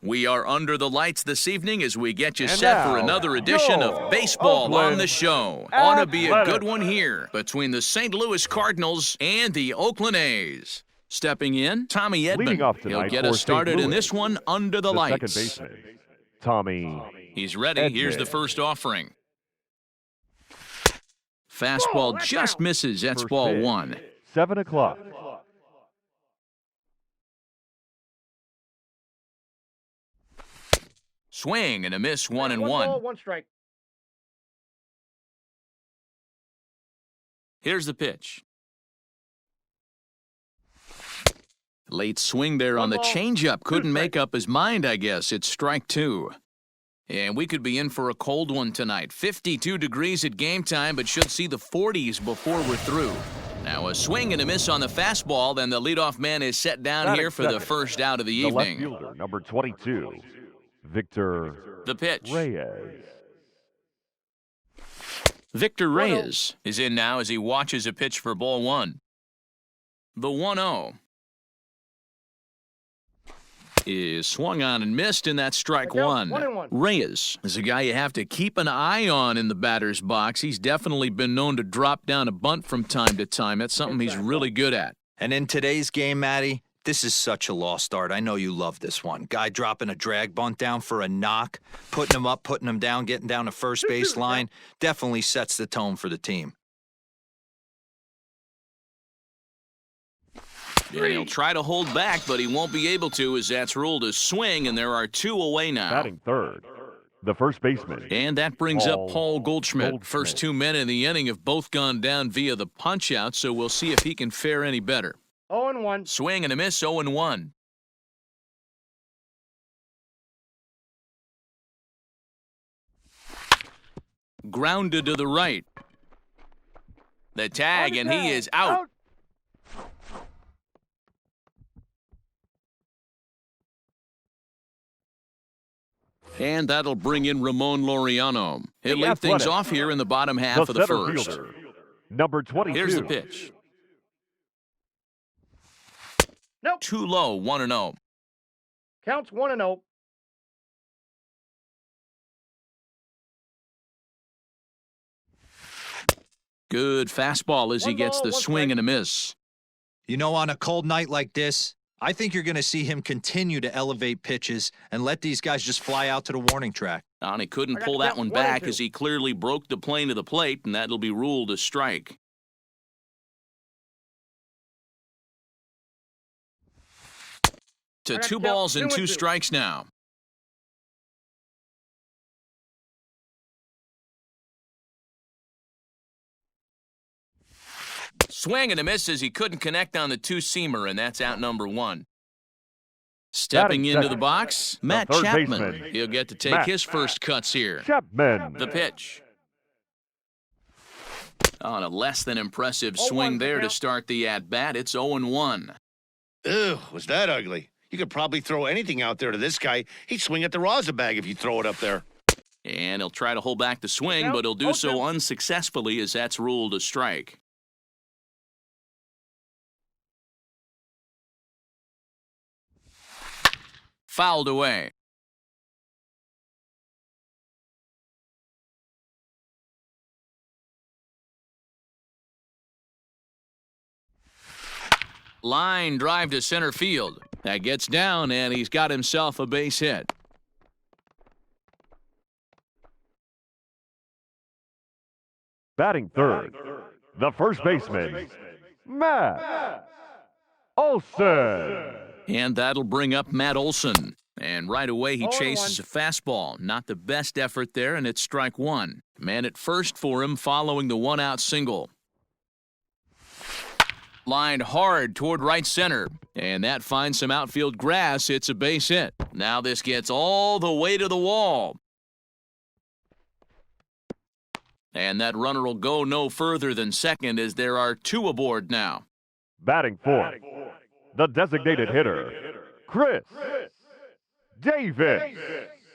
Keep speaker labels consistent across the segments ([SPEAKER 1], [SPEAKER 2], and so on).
[SPEAKER 1] We are under the lights this evening as we get you
[SPEAKER 2] And
[SPEAKER 1] set for
[SPEAKER 2] now,
[SPEAKER 1] another edition of Baseball on
[SPEAKER 2] Oakland
[SPEAKER 1] the Show. Ought to be a
[SPEAKER 2] Athletics.
[SPEAKER 1] good one here between the St. Louis Cardinals and the Oakland A's. Stepping in, Tommy Edman.
[SPEAKER 2] Leading off
[SPEAKER 1] He'll
[SPEAKER 2] tonight
[SPEAKER 1] get
[SPEAKER 2] for
[SPEAKER 1] us started
[SPEAKER 2] St.
[SPEAKER 1] in
[SPEAKER 2] Louis,
[SPEAKER 1] this one under the lights.
[SPEAKER 2] second baseman, Tommy
[SPEAKER 1] He's ready.
[SPEAKER 2] Edman.
[SPEAKER 1] Here's the first offering. Fastball just misses. That's
[SPEAKER 2] First
[SPEAKER 1] ball
[SPEAKER 2] pitch,
[SPEAKER 1] one.
[SPEAKER 2] 7 o'clock.
[SPEAKER 1] Swing and a miss, 1-1.
[SPEAKER 3] Ball, 1 strike.
[SPEAKER 1] Here's the pitch. Late swing there on the
[SPEAKER 3] One ball,
[SPEAKER 1] changeup. Couldn't
[SPEAKER 3] 2
[SPEAKER 1] make up his mind, I guess. It's strike 2. And we could be in for a cold one tonight. 52 degrees at game time, but should see the 40s before we're through. Now a swing and a miss on the fastball. Then the leadoff man is set down
[SPEAKER 2] Batting
[SPEAKER 1] here for the
[SPEAKER 2] second,
[SPEAKER 1] first out of the
[SPEAKER 2] The left
[SPEAKER 1] evening.
[SPEAKER 2] fielder, number 22, Victor
[SPEAKER 1] The pitch.
[SPEAKER 2] Reyes.
[SPEAKER 1] Victor Reyes is in now as he watches a pitch for ball one. The 1-0 is swung on and missed, and that's strike one.
[SPEAKER 3] 1-1.
[SPEAKER 1] Reyes is a guy you have to keep an eye on in the batter's box. He's definitely been known to drop down a bunt from time to time. That's something he's really good at.
[SPEAKER 4] And in today's game, Matty, this is such a lost art. I know you love this one. Guy dropping a drag bunt down for a knock, putting him up, putting him down, getting down to first base line, definitely sets the tone for the team.
[SPEAKER 1] And he'll try to hold back, but he won't be able to as that's ruled a swing, and there are 2 away now.
[SPEAKER 2] Batting third, the first baseman.
[SPEAKER 1] And that brings up Paul Goldschmidt.
[SPEAKER 2] Goldschmidt.
[SPEAKER 1] First 2 men in the inning have both gone down via the punch-out, so we'll see if he can fare any better.
[SPEAKER 3] 0-1.
[SPEAKER 1] Swing and a miss, 0-1. Grounded to the right. The tag, and he is out. And that'll bring in Ramon Laureano. He'll lead things off here in the bottom half of the
[SPEAKER 2] center
[SPEAKER 1] first.
[SPEAKER 2] fielder, number 22.
[SPEAKER 1] Here's the pitch.
[SPEAKER 3] Nope.
[SPEAKER 1] Too low, 1-0.
[SPEAKER 3] Counts 1-0.
[SPEAKER 1] Good fastball as he
[SPEAKER 3] One
[SPEAKER 1] gets
[SPEAKER 3] ball,
[SPEAKER 1] the
[SPEAKER 3] one
[SPEAKER 1] swing
[SPEAKER 3] strike.
[SPEAKER 1] and a miss.
[SPEAKER 4] You know, on a cold night like this, I think you're going to see him continue to elevate pitches and let these guys just fly out to the warning track.
[SPEAKER 1] And he couldn't
[SPEAKER 3] I got
[SPEAKER 1] pull
[SPEAKER 3] the
[SPEAKER 1] that
[SPEAKER 3] count,
[SPEAKER 1] one
[SPEAKER 3] 1 and
[SPEAKER 1] back
[SPEAKER 3] 2.
[SPEAKER 1] as he clearly broke the plane of the plate, and that'll be ruled a strike. To
[SPEAKER 3] I got
[SPEAKER 1] 2
[SPEAKER 3] the count,
[SPEAKER 1] balls and
[SPEAKER 3] 2
[SPEAKER 1] 2
[SPEAKER 3] and 2.
[SPEAKER 1] strikes now. Swing and a miss as he couldn't connect on the 2-seamer, and that's out number 1. Stepping
[SPEAKER 2] Batting
[SPEAKER 1] into the
[SPEAKER 2] second,
[SPEAKER 1] box, Matt
[SPEAKER 2] third
[SPEAKER 1] Chapman.
[SPEAKER 2] baseman,
[SPEAKER 1] He'll get to take
[SPEAKER 2] Matt
[SPEAKER 1] his first cuts here.
[SPEAKER 2] Chapman.
[SPEAKER 1] The pitch. On a less than impressive
[SPEAKER 3] 0-1
[SPEAKER 1] swing
[SPEAKER 3] for
[SPEAKER 1] there to
[SPEAKER 3] count.
[SPEAKER 1] start the at-bat. It's 0-1.
[SPEAKER 5] Ew, was that ugly? You could probably throw anything out there to this guy. He'd swing at the rosin bag if you throw it up there.
[SPEAKER 1] And he'll try to hold back the swing,
[SPEAKER 3] Count,
[SPEAKER 1] but he'll do so
[SPEAKER 3] 0-2.
[SPEAKER 1] unsuccessfully as that's ruled a strike. Fouled away. Line drive to center field. That gets down, and he's got himself a base hit.
[SPEAKER 2] Batting third, the first baseman, Matt Olson.
[SPEAKER 1] And that'll bring up Matt Olson. And right away he
[SPEAKER 3] 0-1.
[SPEAKER 1] chases a fastball. Not the best effort there, and it's strike 1. Man at first for him following the 1-out single. Lined hard toward right center. And that finds some outfield grass. It's a base hit. Now this gets all the way to the wall. And that runner will go no further than second as there are 2 aboard now.
[SPEAKER 2] Batting fourth, the designated hitter, Chris Davis.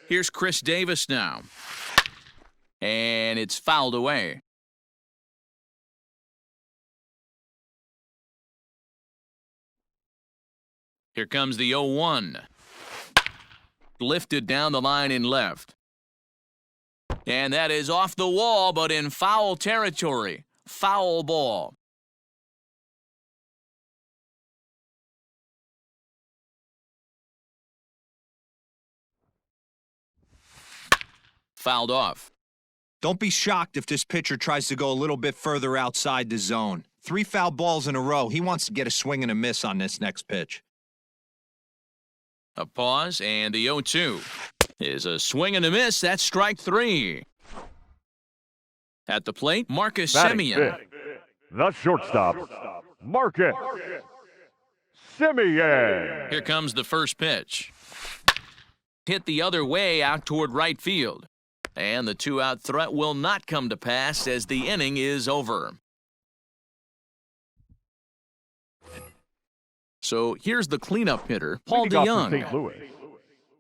[SPEAKER 1] Here's Chris Davis now. And it's fouled away. Here comes the 0-1. lifted down the line in left. And that is off the wall, but in foul territory. Foul ball. Fouled off.
[SPEAKER 4] Don't be shocked if this pitcher tries to go a little bit further outside the zone. 3 foul balls in a row. He wants to get a swing and a miss on this next pitch.
[SPEAKER 1] A pause, and the 0-2 is a swing and a miss. That's strike 3. At the plate, Marcus
[SPEAKER 2] Batting
[SPEAKER 1] Semien.
[SPEAKER 2] fifth, the shortstop, Marcus Semien.
[SPEAKER 1] Here comes the first pitch. Hit the other way out toward right field. And the 2-out threat will not come to pass as the inning is over. So here's the cleanup hitter, Paul
[SPEAKER 2] Leading off for
[SPEAKER 1] DeYoung.
[SPEAKER 2] St. Louis,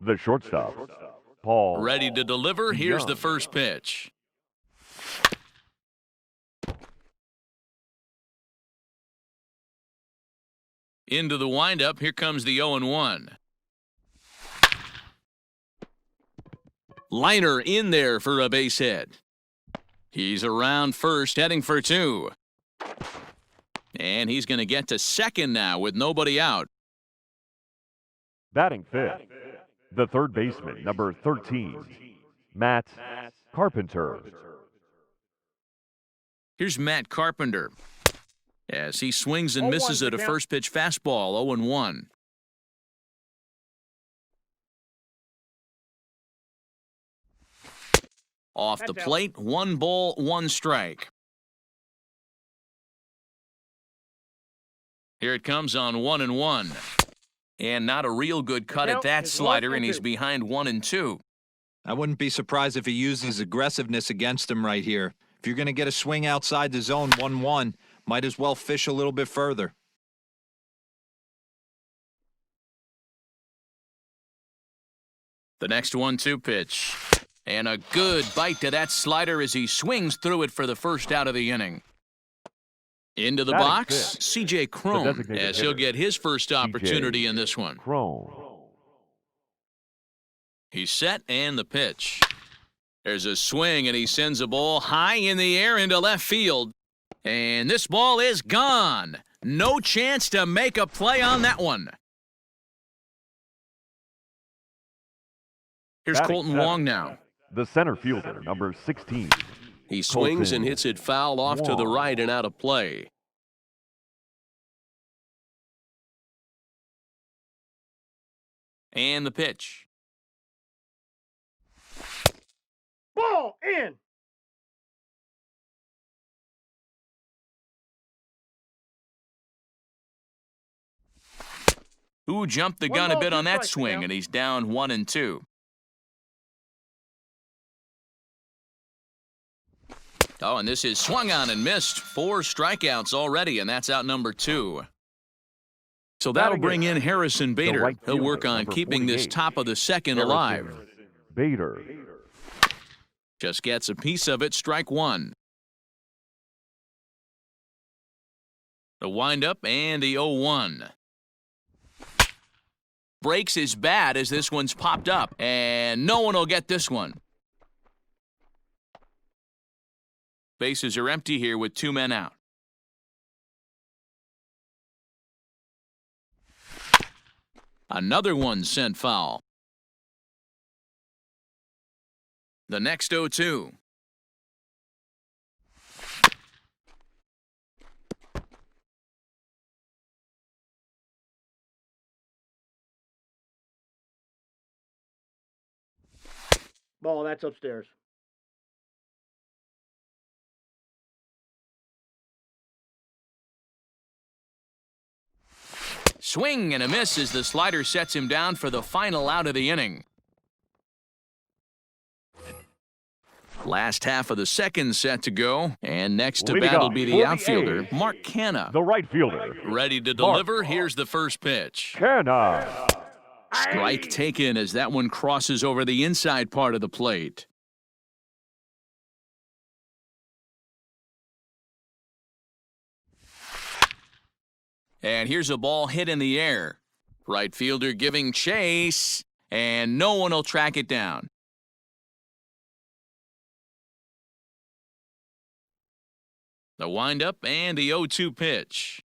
[SPEAKER 2] the shortstop, Paul.
[SPEAKER 1] Ready to deliver. Here's the
[SPEAKER 2] DeYoung.
[SPEAKER 1] first pitch. Into the windup. Here comes the 0-1. Liner in there for a base hit. He's around first, heading for 2. And he's going to get to second now with nobody out.
[SPEAKER 2] Batting fifth, the third baseman, number 13, Matt Carpenter.
[SPEAKER 1] Here's Matt Carpenter as he swings and
[SPEAKER 3] 0-1
[SPEAKER 1] misses at a
[SPEAKER 3] count.
[SPEAKER 1] first pitch fastball, 0-1. Off the
[SPEAKER 3] That's out.
[SPEAKER 1] plate, 1 ball, 1 strike. Here it comes on 1-1. And not a real good cut at
[SPEAKER 3] Count
[SPEAKER 1] that
[SPEAKER 3] is
[SPEAKER 1] slider,
[SPEAKER 3] 1-2.
[SPEAKER 1] and he's behind 1-2.
[SPEAKER 4] I wouldn't be surprised if he uses aggressiveness against him right here. If you're going to get a swing outside the zone 1-1, might as well fish a little bit further.
[SPEAKER 1] The next 1-2 pitch. And a good bite to that slider as he swings through it for the first out of the inning. Into the
[SPEAKER 2] Batting
[SPEAKER 1] box,
[SPEAKER 2] fifth,
[SPEAKER 1] C.J. Crone,
[SPEAKER 2] designated
[SPEAKER 1] as he'll
[SPEAKER 2] hitter,
[SPEAKER 1] get his first opportunity in this one.
[SPEAKER 2] Crone.
[SPEAKER 1] He's set, and the pitch. There's a swing, and he sends a ball high in the air into left field. And this ball is gone. No chance to make a play on that one. Here's
[SPEAKER 2] Batting
[SPEAKER 1] Colton
[SPEAKER 2] seventh,
[SPEAKER 1] Wong now.
[SPEAKER 2] The center fielder, number 16.
[SPEAKER 6] He swings
[SPEAKER 2] Colton
[SPEAKER 6] and hits it foul off to the
[SPEAKER 2] Wong.
[SPEAKER 6] right and out of play.
[SPEAKER 1] And the pitch.
[SPEAKER 3] Ball in.
[SPEAKER 1] Who jumped the
[SPEAKER 3] One
[SPEAKER 1] gun a
[SPEAKER 3] ball,
[SPEAKER 1] bit
[SPEAKER 3] two
[SPEAKER 1] on that
[SPEAKER 3] strikes
[SPEAKER 1] swing,
[SPEAKER 3] now.
[SPEAKER 1] and he's down 1-2. Oh, and this is swung on and missed. 4 strikeouts already, and that's out number 2. So that'll
[SPEAKER 2] Batting
[SPEAKER 1] bring
[SPEAKER 2] eighth,
[SPEAKER 1] in Harrison Bader.
[SPEAKER 2] right
[SPEAKER 1] He'll work
[SPEAKER 2] fielder,
[SPEAKER 1] on
[SPEAKER 2] number
[SPEAKER 1] keeping this
[SPEAKER 2] 48,
[SPEAKER 1] top of the second
[SPEAKER 2] Harrison
[SPEAKER 1] alive.
[SPEAKER 2] Bader.
[SPEAKER 1] Just gets a piece of it, strike 1. The windup and the 0-1. Breaks his bat as this one's popped up, and no one will get this one. Bases are empty here with 2 men out. Another one sent foul. The next 0-2.
[SPEAKER 3] Ball, that's upstairs.
[SPEAKER 1] Swing and a miss as the slider sets him down for the final out of the inning. Last half of the second set to go, and next to
[SPEAKER 2] Leading
[SPEAKER 1] bat will
[SPEAKER 2] off
[SPEAKER 1] be
[SPEAKER 2] for
[SPEAKER 1] the
[SPEAKER 2] the
[SPEAKER 1] outfielder,
[SPEAKER 2] A's,
[SPEAKER 1] Mark Canha.
[SPEAKER 2] The right fielder,
[SPEAKER 1] Ready to deliver, here's the first pitch.
[SPEAKER 2] Canna.
[SPEAKER 1] Strike taken as that one crosses over the inside part of the plate. And here's a ball hit in the air. Right fielder giving chase. and no one will track it down. The windup and the 0-2 pitch.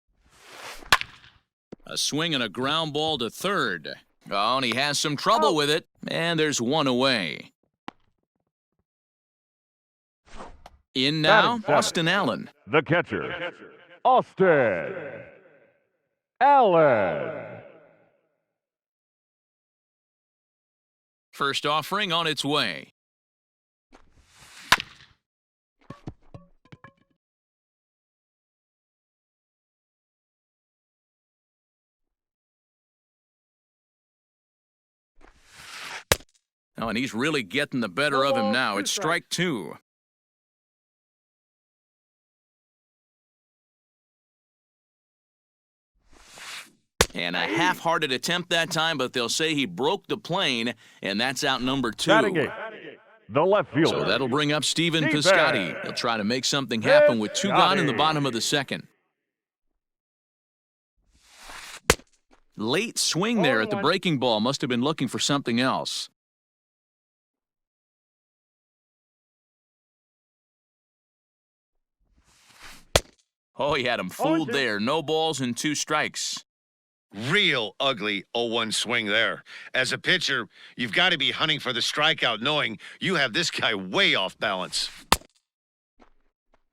[SPEAKER 1] A swing and a ground ball to third. Oh, and he has some trouble with it, and there's one away. In now, Austin Allen.
[SPEAKER 2] The catcher, Austin Allen.
[SPEAKER 1] First offering on its way. Oh, and he's really getting the better of him now. It's strike two. And a half-hearted attempt that time, but they'll say he broke the plane, and that's out number two.
[SPEAKER 2] Batting eighth, the left fielder.
[SPEAKER 1] So that'll bring up Stephen Piscotty. He'll try to make something happen with two gone in the bottom of the second. Late swing there at the breaking ball. Must have been looking for something else. Oh, he had him fooled there. No balls and 2 strikes.
[SPEAKER 5] Real ugly 0-1 swing there. As a pitcher, you've got to be hunting for the strikeout, knowing you have this guy way off balance.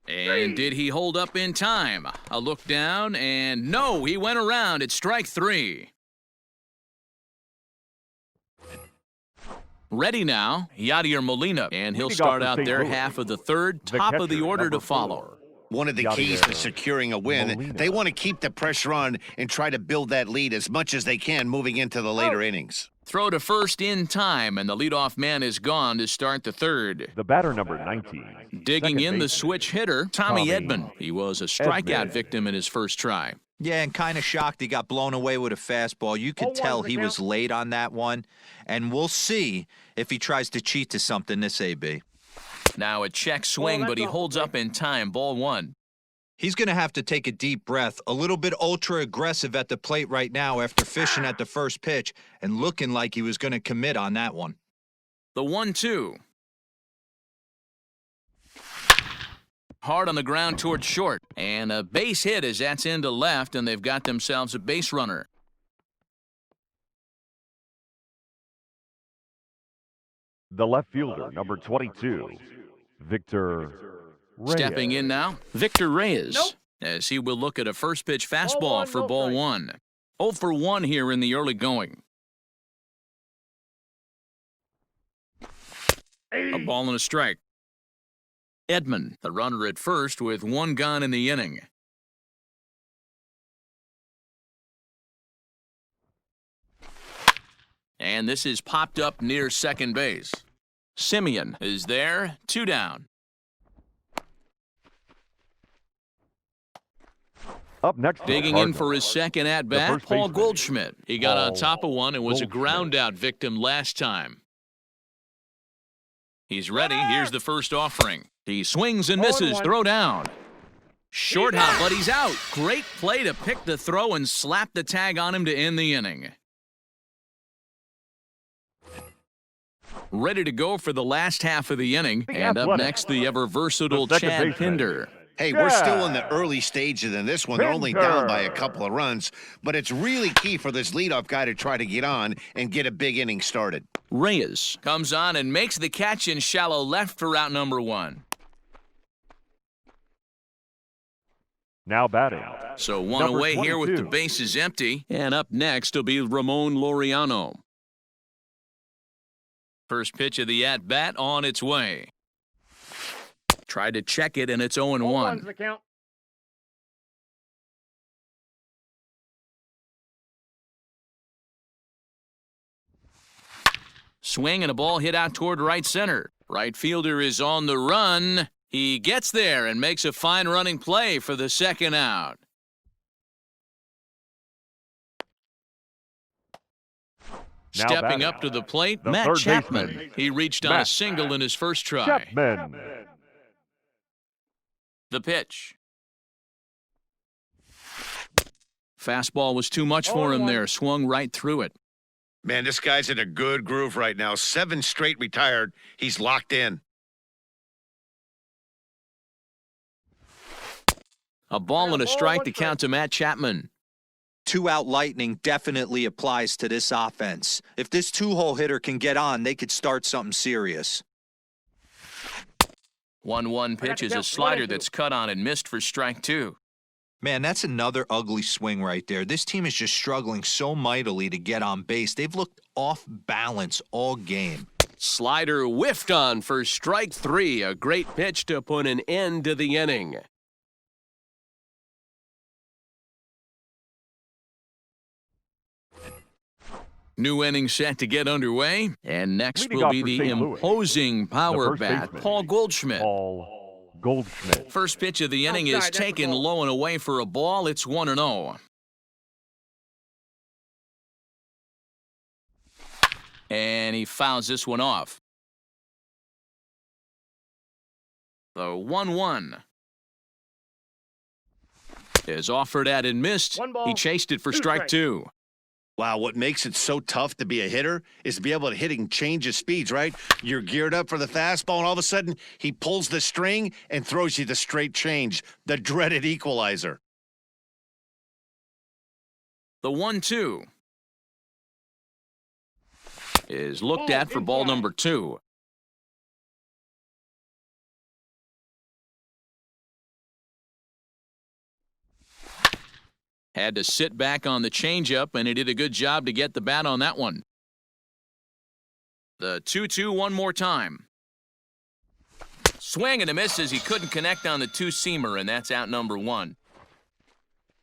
[SPEAKER 1] And did he hold up in time? A look down, and no, he went around. It's strike 3. Ready now, Yadier Molina, and he'll start out their half of the third, top of the order to follow.
[SPEAKER 5] One of the keys to securing a win, they want to keep the pressure on and try to build that lead as much as they can moving into the later innings.
[SPEAKER 1] Throw to first in time, and the leadoff man is gone to start the third.
[SPEAKER 2] The batter, number 19.
[SPEAKER 1] Digging in the switch hitter, Tommy Edman. He was a strikeout victim in his first try.
[SPEAKER 4] Yeah, and kind of shocked he got blown away with a fastball. You could tell he was late on that one, and we'll see if he tries to cheat to something this AB.
[SPEAKER 1] Now a check swing, but he holds up in time. Ball 1.
[SPEAKER 4] He's going to have to take a deep breath. A little bit ultra-aggressive at the plate right now after fishing at the first pitch and looking like he was going to commit on that one.
[SPEAKER 1] The 1-2. Hard on the ground towards short. And a base hit as that's into left, and they've got themselves a base runner.
[SPEAKER 2] The left fielder, number 22, Victor Reyes.
[SPEAKER 1] Stepping in now, Victor Reyes. As he will look at a first pitch fastball for ball 1. 0 for 1 here in the early going. A ball and a strike. Edman, the runner at first with 1 gone in the inning. And this is popped up near second base. Simeon is there, 2 down.
[SPEAKER 2] Up next,
[SPEAKER 1] Digging in for his second at-bat, Paul Goldschmidt. He got on top of one and was a ground-out victim last time. He's ready. Here's the first offering. He swings and misses. Throw down. Short hop, but he's out. Great play to pick the throw and slap the tag on him to end the inning. Ready to go for the last half of the inning. And up next, the ever-versatile Chad Pinder.
[SPEAKER 5] Hey, we're still in the early stages in this one. They're only down by a couple of runs, but it's really key for this leadoff guy to try to get on and get a big inning started.
[SPEAKER 1] Reyes comes on and makes the catch in shallow left for out number 1.
[SPEAKER 2] Now batting.
[SPEAKER 1] So one away here with the bases empty. And up next will be Ramon Laureano. First pitch of the at-bat on its way. Tried to check it, and it's 0-1.
[SPEAKER 3] The count.
[SPEAKER 1] Swing and a ball hit out toward right center. Right fielder is on the run. He gets there and makes a fine running play for the second out. Stepping up to the plate, Matt Chapman. He reached on a single in his first try.
[SPEAKER 2] Chapman.
[SPEAKER 1] The pitch. Fastball was too much for him there. Swung right through it.
[SPEAKER 5] Man, this guy's in a good groove right now. 7 straight retired. He's locked in.
[SPEAKER 1] A ball and a strike to count to Matt Chapman.
[SPEAKER 4] 2-out lightning definitely applies to this offense. If this 2-hole hitter can get on, they could start something serious.
[SPEAKER 1] 1-1 pitch is a slider that's cut on and missed for strike 2.
[SPEAKER 4] Man, that's another ugly swing right there. This team is just struggling so mightily to get on base. They've looked off balance all game.
[SPEAKER 6] Slider whiffed on for strike 3. A great pitch to put an end to the inning.
[SPEAKER 1] New inning set to get underway, and next
[SPEAKER 2] Leading
[SPEAKER 1] will
[SPEAKER 2] off
[SPEAKER 1] be
[SPEAKER 2] for
[SPEAKER 1] the
[SPEAKER 2] St. Louis,
[SPEAKER 1] imposing power
[SPEAKER 2] first
[SPEAKER 1] bat,
[SPEAKER 2] baseman,
[SPEAKER 1] Paul Goldschmidt.
[SPEAKER 2] Paul Goldschmidt.
[SPEAKER 1] First pitch of the inning is
[SPEAKER 3] Outside, that's a
[SPEAKER 1] taken
[SPEAKER 3] ball.
[SPEAKER 1] low and away for a ball. It's 1-0. And he fouls this one off. The 1-1 is offered at and missed.
[SPEAKER 3] One ball,
[SPEAKER 1] He chased it for
[SPEAKER 3] two
[SPEAKER 1] strike
[SPEAKER 3] strikes.
[SPEAKER 1] 2.
[SPEAKER 5] Wow, what makes it so tough to be a hitter is to be able to hit and change his speeds, right? You're geared up for the fastball, and all of a sudden, he pulls the string and throws you the straight change, the dreaded equalizer.
[SPEAKER 1] The 1-2 is looked
[SPEAKER 3] Ball
[SPEAKER 1] at for ball
[SPEAKER 3] inside.
[SPEAKER 1] number 2. Had to sit back on the changeup, and he did a good job to get the bat on that one. The 2-2 one more time. Swing and a miss as he couldn't connect on the 2-seamer, and that's out number 1.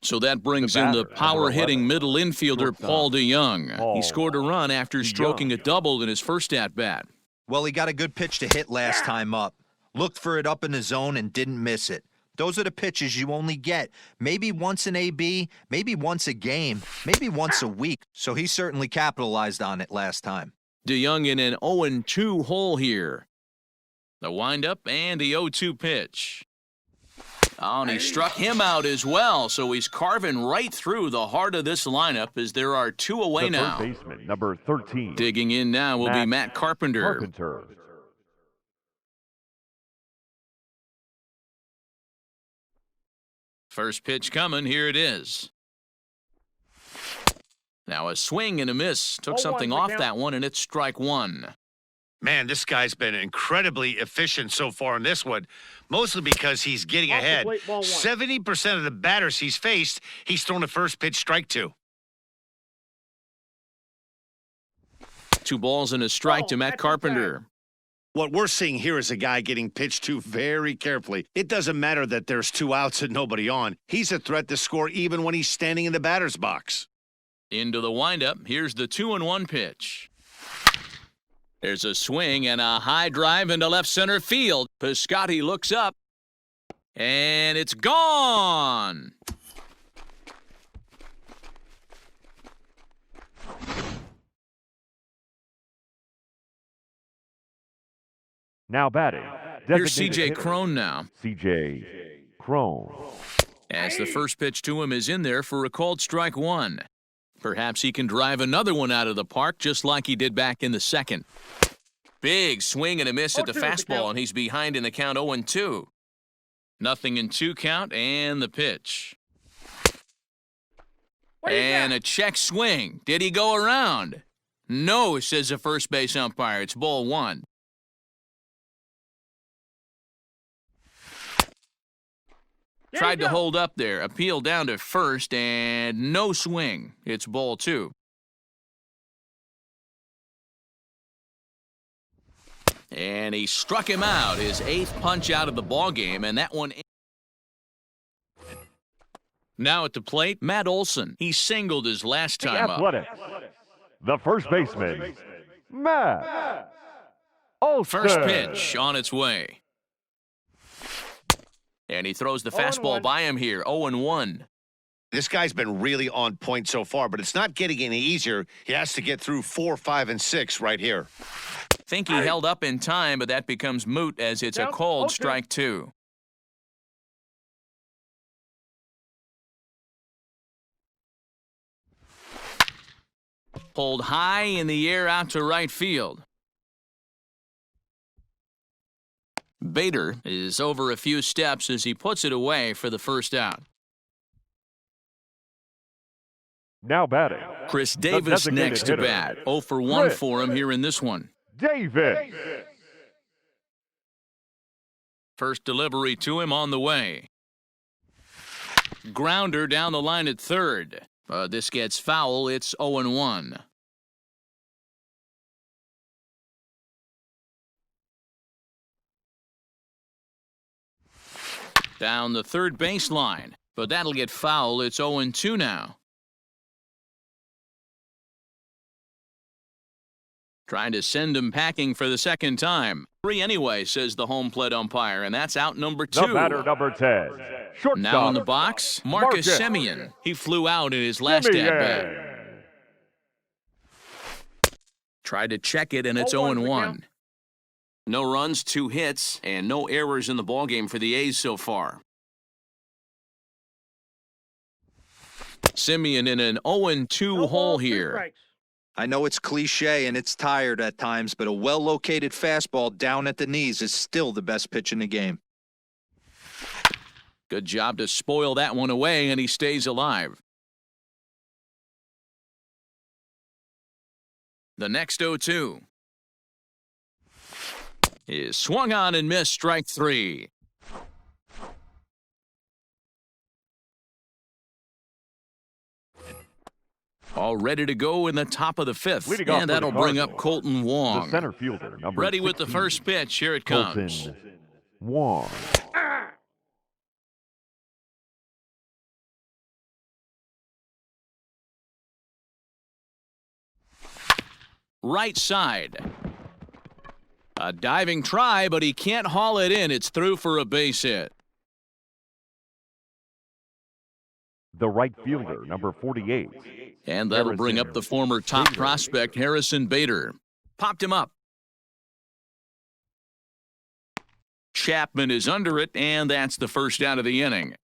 [SPEAKER 1] So that brings in the
[SPEAKER 2] batter,
[SPEAKER 1] power-hitting
[SPEAKER 2] number
[SPEAKER 1] middle infielder,
[SPEAKER 2] shortstop,
[SPEAKER 1] Paul DeYoung.
[SPEAKER 2] Paul
[SPEAKER 1] He scored a run after stroking a double in his first at-bat.
[SPEAKER 4] Well, he got a good pitch to hit last time up. Looked for it up in the zone and didn't miss it. Those are the pitches you only get. Maybe once an AB, maybe once a game, maybe once a week. So he certainly capitalized on it last time.
[SPEAKER 1] DeYoung in an 0-2 hole here. The windup and the 0-2 pitch. Oh, and he struck him out as well, so he's carving right through the heart of this lineup as there are 2 away
[SPEAKER 2] The
[SPEAKER 1] now.
[SPEAKER 2] third baseman, number 13.
[SPEAKER 1] Digging in now will be Matt Carpenter.
[SPEAKER 2] Carpenter.
[SPEAKER 1] First pitch coming, here it is. Now a swing and a miss. Took
[SPEAKER 3] 0-1
[SPEAKER 1] something
[SPEAKER 3] for
[SPEAKER 1] off
[SPEAKER 3] count.
[SPEAKER 1] that one, and it's strike 1.
[SPEAKER 5] Man, this guy's been incredibly efficient so far in this one, mostly because he's getting
[SPEAKER 3] Off the
[SPEAKER 5] ahead.
[SPEAKER 3] plate, ball 1.
[SPEAKER 5] 70% of the batters he's faced, he's thrown a first pitch strike 2.
[SPEAKER 1] 2 balls and a strike
[SPEAKER 3] Oh,
[SPEAKER 1] to Matt
[SPEAKER 3] that's
[SPEAKER 1] Carpenter.
[SPEAKER 5] What we're seeing here is a guy getting pitched to very carefully. It doesn't matter that there's 2 outs and nobody on. He's a threat to score even when he's standing in the batter's box.
[SPEAKER 1] Into the windup. Here's the 2-1 pitch. There's a swing and a high drive into left center field. Piscotty looks up, and it's gone.
[SPEAKER 2] Now batting.
[SPEAKER 1] Here's
[SPEAKER 2] designated
[SPEAKER 1] C.J.
[SPEAKER 2] hitter,
[SPEAKER 1] Crone now,
[SPEAKER 2] C.J. Crone.
[SPEAKER 1] as the first pitch to him is in there for a called strike 1. Perhaps he can drive another one out of the park just like he did back in the second. Big swing and a miss at the
[SPEAKER 3] 0-2 the
[SPEAKER 1] fastball,
[SPEAKER 3] count.
[SPEAKER 1] and he's behind in the count 0-2. Nothing in 2 count, and the pitch.
[SPEAKER 3] What do you
[SPEAKER 1] And
[SPEAKER 3] got?
[SPEAKER 1] a check swing. Did he go around? No, says the first base umpire. It's ball 1.
[SPEAKER 3] There
[SPEAKER 1] Tried
[SPEAKER 3] you
[SPEAKER 1] to
[SPEAKER 3] go.
[SPEAKER 1] hold up there. Appeal down to first, and no swing. It's ball 2. And he struck him out, his 8th punch out of the ball game, and that one. Now at the plate, Matt Olson. He singled his last
[SPEAKER 2] The
[SPEAKER 1] time up.
[SPEAKER 2] Athletics. The first baseman, Matt Olson.
[SPEAKER 1] First pitch on its way. And he throws the
[SPEAKER 3] 0-1.
[SPEAKER 1] fastball by him here, 0-1.
[SPEAKER 5] This guy's been really on point so far, but it's not getting any easier. He has to get through 4, 5, and 6 right here.
[SPEAKER 1] Think he held up in time, but that becomes moot as it's a
[SPEAKER 3] Nope,
[SPEAKER 1] called
[SPEAKER 3] 0-2.
[SPEAKER 1] strike 2. Pulled high in the air out to right field. Bader is over a few steps as he puts it away for the first out.
[SPEAKER 2] Now batting.
[SPEAKER 1] Chris
[SPEAKER 2] the
[SPEAKER 1] Davis
[SPEAKER 2] designated
[SPEAKER 1] next to
[SPEAKER 2] hitter,
[SPEAKER 1] bat. 0 for 1
[SPEAKER 2] Chris
[SPEAKER 1] for him here in this one.
[SPEAKER 2] Davis.
[SPEAKER 1] First delivery to him on the way. Grounder down the line at third. This gets foul. It's 0-1. Down the third baseline, but that'll get foul. It's 0-2 now. Trying to send him packing for the second time. 3 anyway, says the home plate umpire, and that's out number 2.
[SPEAKER 2] The batter, number 10. Shortstop.
[SPEAKER 1] Now in the box, Marcus Semien. He flew out in his last at-bat. Tried to check it, and it's 0-1. No runs, 2 hits, and no errors in the ballgame for the A's so far. Semien in an 0-2 hole here.
[SPEAKER 4] I know it's cliche and it's tired at times, but a well-located fastball down at the knees is still the best pitch in the game.
[SPEAKER 1] Good job to spoil that one away, and he stays alive. The next 0-2 is swung on and missed, strike 3. All ready to go in the top of the 5th, and that'll bring up Colton Wong.
[SPEAKER 2] The center fielder, number
[SPEAKER 1] Ready with the
[SPEAKER 2] 16.
[SPEAKER 1] first pitch. Here it comes.
[SPEAKER 2] Colton Wong.
[SPEAKER 1] Right side. A diving try, but he can't haul it in. It's through for a base hit.
[SPEAKER 2] The right fielder, number 48.
[SPEAKER 1] And that'll bring up the former top prospect, Harrison Bader. Popped him up. Chapman is under it, and that's the first out of the inning.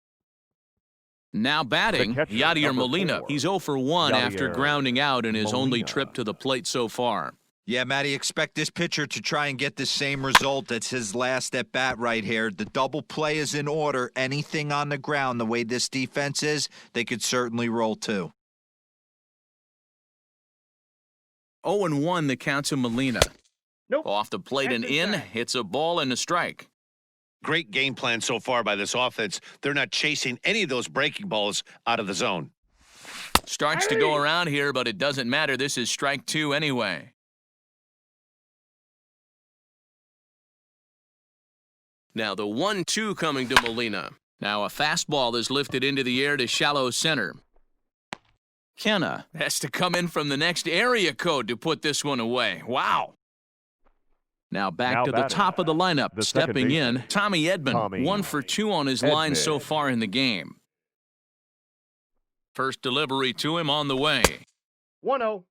[SPEAKER 1] Now batting, Yadier Molina. He's 0 for 1 after grounding out in his only trip to the plate so far.
[SPEAKER 4] Yeah, Matty, expect this pitcher to try and get the same result. That's his last at bat right here. The double play is in order. Anything on the ground, the way this defense is, they could certainly roll too.
[SPEAKER 1] 0-1 the count to Molina.
[SPEAKER 3] Nope.
[SPEAKER 1] Off the plate and in. It's a ball and a strike.
[SPEAKER 5] Great game plan so far by this offense. They're not chasing any of those breaking balls out of the zone.
[SPEAKER 1] Starts to go around here, but it doesn't matter. This is strike 2 anyway. Now the 1-2 coming to Molina. Now a fastball is lifted into the air to shallow center. Kenna has to come in from the next area code to put this one away. Wow. Now back to the top of the lineup. Stepping in, Tommy Edman. 1 for 2 on his line so far in the game. First delivery to him on the way.
[SPEAKER 3] 1-0.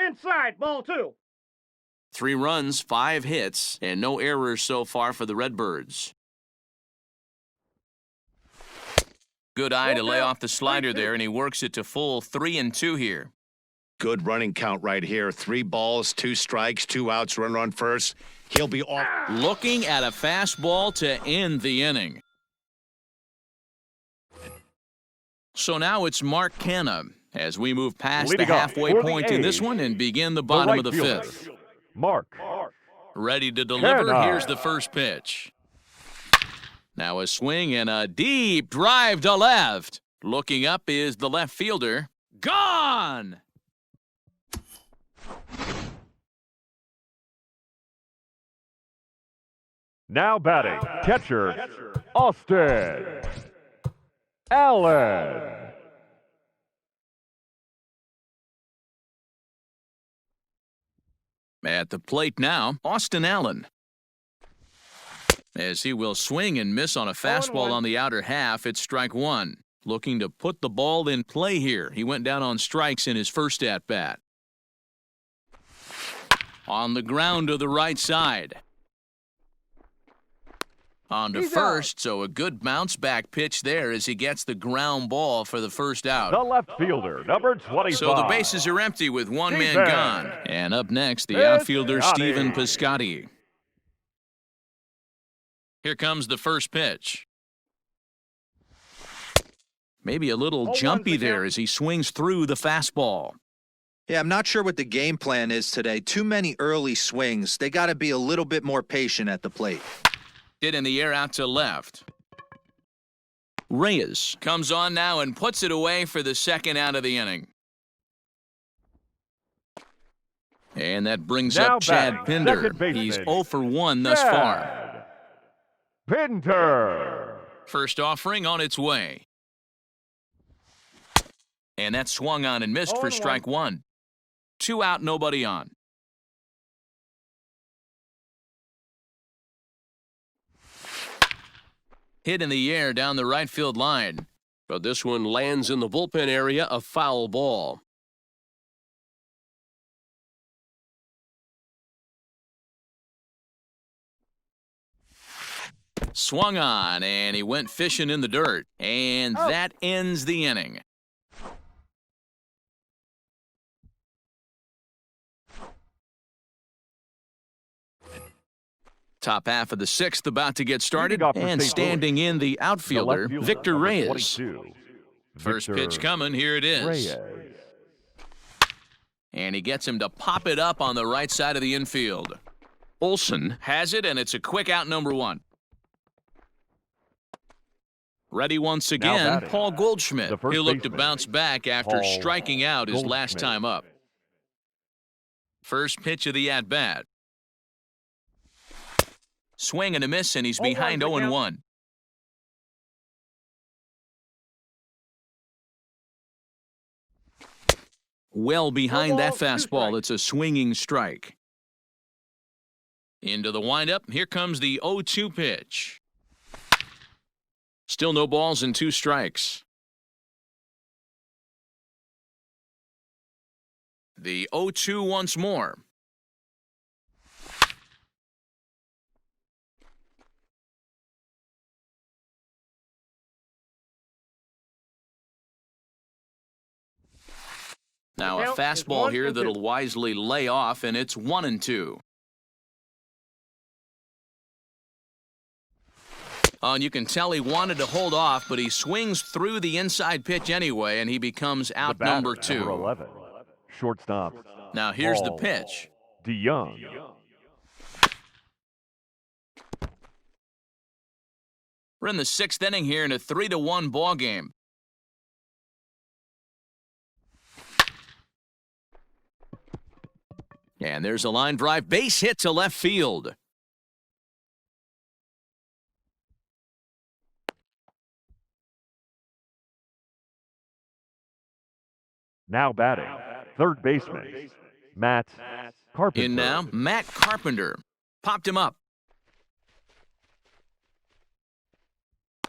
[SPEAKER 3] Inside, ball 2.
[SPEAKER 1] 3 runs, 5 hits, and no errors so far for the Redbirds. Good eye to lay off the slider there, and he works it to full 3-2 here.
[SPEAKER 5] Good running count right here. 3 balls, 2 strikes, 2 outs, runner on first. He'll be off.
[SPEAKER 1] Looking at a fastball to end the inning. So now it's Mark Canha as we move past the halfway point in this one and begin the bottom of the 5th.
[SPEAKER 2] Mark.
[SPEAKER 1] Ready to deliver.
[SPEAKER 2] Canha.
[SPEAKER 1] Here's the first pitch. Now a swing and a deep drive to left. Looking up is the left fielder. Gone!
[SPEAKER 2] Now batting, catcher, Austin Allen.
[SPEAKER 1] At the plate now, Austin Allen. As he will swing and miss on a fastball
[SPEAKER 3] 0-1.
[SPEAKER 1] on the outer half, it's strike one. Looking to put the ball in play here. He went down on strikes in his first at-bat. On the ground to the right side. On to
[SPEAKER 3] He's
[SPEAKER 1] first, so a good bounce-back pitch there as he gets the ground ball for the first out.
[SPEAKER 2] The left fielder, number 25.
[SPEAKER 1] So the bases are empty with one man
[SPEAKER 2] Steven
[SPEAKER 1] gone. And up next, the outfielder,
[SPEAKER 2] Piscotty.
[SPEAKER 1] Steven Piscotty. Here comes the first pitch. Maybe a little
[SPEAKER 3] 0-1's
[SPEAKER 1] jumpy
[SPEAKER 3] the
[SPEAKER 1] there
[SPEAKER 3] count.
[SPEAKER 1] as he swings through the fastball.
[SPEAKER 4] Yeah, I'm not sure what the game plan is today. Too many early swings. They got to be a little bit more patient at the plate.
[SPEAKER 1] Hit in the air out to left. Reyes comes on now and puts it away for the second out of the inning. And that brings
[SPEAKER 2] Now
[SPEAKER 1] up Chad
[SPEAKER 2] batting,
[SPEAKER 1] Pinder.
[SPEAKER 2] second baseman.
[SPEAKER 1] He's 0 for 1 thus far.
[SPEAKER 2] Pinder.
[SPEAKER 1] First offering on its way. And that swung on and missed for
[SPEAKER 3] 0-1.
[SPEAKER 1] strike one. 2 out, nobody on. Hit in the air down the right field line.
[SPEAKER 6] But this one lands in the bullpen area, a foul ball.
[SPEAKER 1] Swung on, and he went fishing in the dirt. And that ends the inning. Top half of the sixth about to get started,
[SPEAKER 2] Leading off for
[SPEAKER 1] and
[SPEAKER 2] St.
[SPEAKER 1] standing in the
[SPEAKER 2] The left
[SPEAKER 1] outfielder,
[SPEAKER 2] fielder,
[SPEAKER 1] Victor
[SPEAKER 2] number
[SPEAKER 1] Reyes.
[SPEAKER 2] 22.
[SPEAKER 1] First
[SPEAKER 2] Victor
[SPEAKER 1] pitch coming, here it is.
[SPEAKER 2] Reyes.
[SPEAKER 1] And he gets him to pop it up on the right side of the infield. Olson has it, and it's a quick out, number 1. Ready once again,
[SPEAKER 2] batting,
[SPEAKER 1] Paul Goldschmidt.
[SPEAKER 2] the first
[SPEAKER 1] He'll look to
[SPEAKER 2] baseman,
[SPEAKER 1] bounce back after
[SPEAKER 2] Paul
[SPEAKER 1] striking out his last
[SPEAKER 2] Goldschmidt.
[SPEAKER 1] time up. First pitch of the at-bat. Swing and a miss, and he's
[SPEAKER 3] 0-1
[SPEAKER 1] behind
[SPEAKER 3] the count.
[SPEAKER 1] 0-1. Well behind that
[SPEAKER 3] 1 ball, 2
[SPEAKER 1] fastball.
[SPEAKER 3] strikes.
[SPEAKER 1] It's a swinging strike. Into the windup. Here comes the 0-2 pitch. Still no balls and 2 strikes. The 0-2 once more. Now a
[SPEAKER 3] Count is
[SPEAKER 1] fastball
[SPEAKER 3] 1
[SPEAKER 1] here
[SPEAKER 3] and 2.
[SPEAKER 1] that'll wisely lay off, and it's 1-2. Oh, and you can tell he wanted to hold off, but he swings through the inside pitch anyway, and he becomes
[SPEAKER 2] The
[SPEAKER 1] out
[SPEAKER 2] batter,
[SPEAKER 1] number 2.
[SPEAKER 2] Number 11. Shortstop.
[SPEAKER 1] Now here's the
[SPEAKER 2] Paul
[SPEAKER 1] pitch.
[SPEAKER 2] DeYoung.
[SPEAKER 1] We're in the 6th inning here in a 3-1 ball game. And there's a line drive base hit to left field.
[SPEAKER 2] Now batting, third baseman, Matt Carpenter.
[SPEAKER 1] In now, Matt Carpenter. Popped him up.